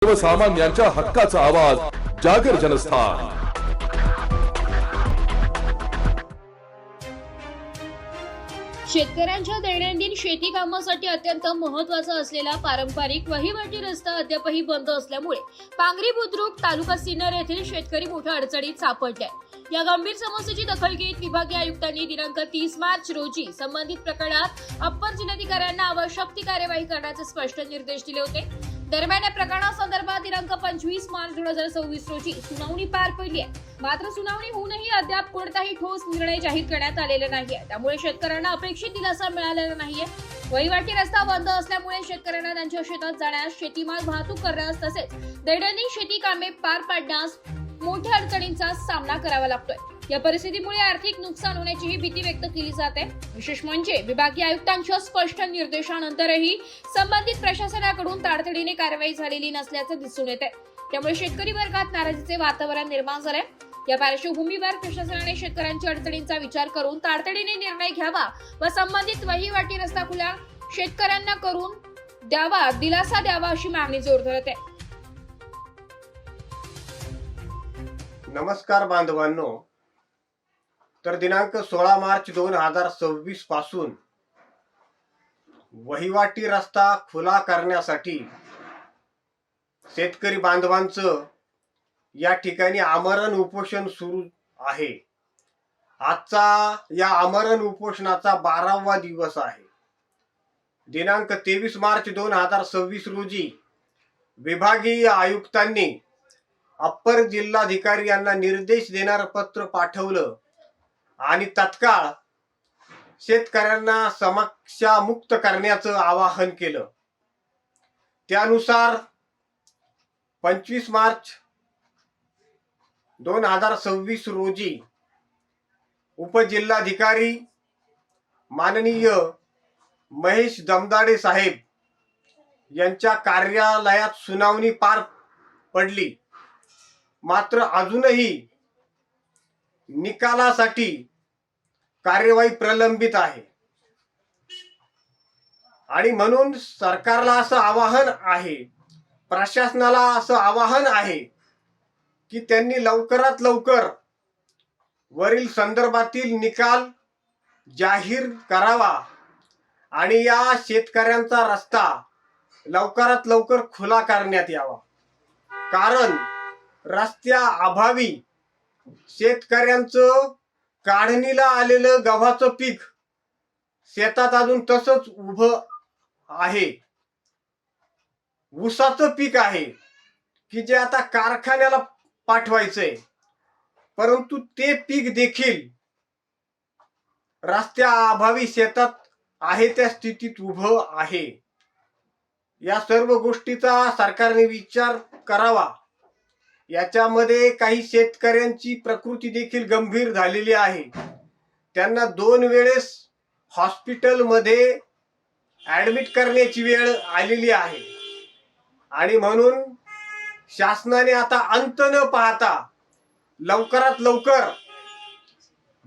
सर्वसामान्यांच्या हक्काचा आवाज जागर जनस्थान। शेतकऱ्यांच्या दैनंदिन शेती कामासाठी अत्यंत महत्त्वाचा असलेला पारंपरिक वहिवाटी रस्ता अद्यापही बंद असल्यामुळे पांगरी बुद्रुक तालुका सिन्नर येथील शेतकरी मोठ्या अडचणीत सापडले। या गंभीर समस्येची दखल घेत विभागीय आयुक्तांनी दिनांक 30 मार्च रोजी संबंधित प्रकरणात अप्पर जिल्हाधिकाऱ्यांना आवश्यक ती कार्यवाही करण्याचे स्पष्ट निर्देश दिले होते। दरम्यान या प्रकरणासंदर्भात दिनांक 25 मार्च 2026 रोजी सुनावणी पार पडली आहे। मात्र सुनावणी होऊनही अद्याप कोणताही ठोस निर्णय जाहीर करण्यात आलेला नाहीये। त्यामुळे शेतकऱ्यांना अपेक्षित दिलासा मिळालेला नाहीये। वहिवाटी रस्ता बंद असल्यामुळे शेतकऱ्यांना त्यांच्या शेतात जाण्यास, शेतीमाल वाहतूक करण्यास तसेच दैनंदिन शेती कामे पार पाडण्यास मोठ्या अडचणींचा सामना करावा लागतोय। या परिस्थितीमुळे आर्थिक नुकसान होण्याचीही भीती व्यक्त केली जाते। विशेष म्हणजे विभागीय आयुक्तांच्या स्पष्ट निर्देशानंतरही संबंधित प्रशासनाकडून तातडीने कारवाई झालेली नसल्याचे दिसून येते। त्यामुळे शेतकरी वर्गात नाराजीचे वातावरण निर्माण झाले। या पार्श्वभूमीवर प्रशासनाने शेतकऱ्यांच्या अडचणींचा विचार करून तातडीने निर्णय घ्यावा व संबंधित वहिवाटी रस्ता खुला शेतकऱ्यांना करून द्यावा, दिलासा द्यावा अशी मागणी जोर धरत आहे। नमस्कार बांधवांनो, तर दिनांक 16 मार्च 2026 पासून वहिवाटी रस्ता खुला करण्यासाठी शेतकरी बांधवांचं या ठिकाणी आमरण उपोषण सुरू आहे। आजचा या आमरण उपोषणाचा 12वा दिवस आहे। दिनांक 23 मार्च 2026 रोजी विभागीय आयुक्तांनी अप्पर जिल्हाधिकारी यांना निर्देश देणारं पत्र पाठवलं आणि तत्काळ शेतकऱ्यांना समस्यामुक्त करण्याचं आवाहन केलं। त्यानुसार 25 मार्च 2026 रोजी उपजिल्हाधिकारी माननीय महेश दमदाडे साहेब यांच्या कार्यालयात सुनावणी पार पडली। मात्र अजूनही निकालासाठी कार्यवाही प्रलंबित आहे आणि म्हणून सरकारला असं आवाहन आहे, प्रशासनाला असं आवाहन आहे की त्यांनी लवकरात लवकर वरील संदर्भातील निकाल जाहीर करावा आणि या शेतकऱ्यांचा रस्ता लवकरात लवकर खुला करण्यात यावा। कारण रस्त्या अभावी शेतकऱ्यांचं काढणीला आलेलं गव्हाचं पीक शेतात अजून तसंच उभं आहे। ऊसाचं पीक आहे की जे आता कारखान्याला पाठवायचंय, परंतु ते पीक देखील रस्त्या अभावी शेतात आहे त्या स्थितीत उभं आहे। या सर्व गोष्टीचा सरकारने विचार करावा। याच्यामध्ये काही शेतकऱ्यांची प्रकृती देखील गंभीर झालेली आहे। त्यांना 2 वेळेस हॉस्पिटलमध्ये ऍडमिट करण्याची वेळ आलेली आहे आणि म्हणून शासनाने आता अंत न पाहता लवकरात लवकर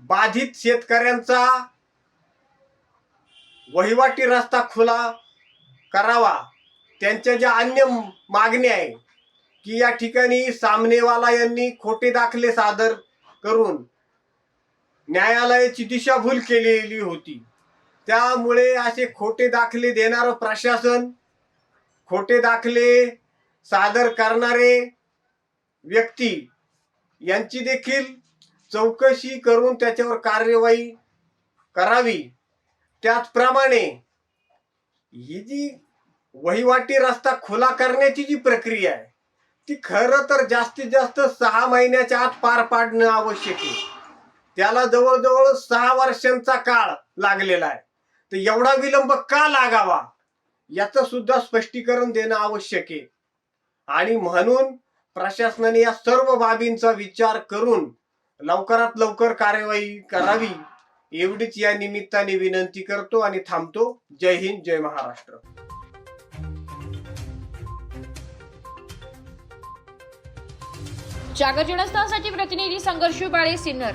बाधित शेतकऱ्यांचा वहिवाटी रस्ता खुला करावा। त्यांच्या ज्या अन्य मागण्या आहे की या ठिकाणी सामनेवाला यांनी खोटे दाखले सादर करून न्यायालयाची दिशाभूल केलेली होती, त्यामुळे असे खोटे दाखले देणारं प्रशासन, खोटे दाखले सादर करणारे व्यक्ती यांची देखील चौकशी करून त्याच्यावर कार्यवाही करावी। त्याचप्रमाणे ही जी वहिवाटी रस्ता खुला करण्याची जी प्रक्रिया आहे ती खरं तर जास्तीत जास्त 6 महिन्याच्या आत पार पाडणं आवश्यक आहे। त्याला जवळजवळ 6 वर्षांचा काळ लागलेला आहे। तर एवढा विलंब का लागावा याचं सुद्धा स्पष्टीकरण देणं आवश्यक आहे आणि म्हणून प्रशासनाने या सर्व बाबींचा विचार करून लवकरात लवकर कार्यवाही करावी एवढीच या निमित्ताने विनंती करतो आणि थांबतो। जय हिंद, जय महाराष्ट्र। जागर जनस्थानसाठी प्रतिनिधी संघर्ष बाळे, सिन्नर।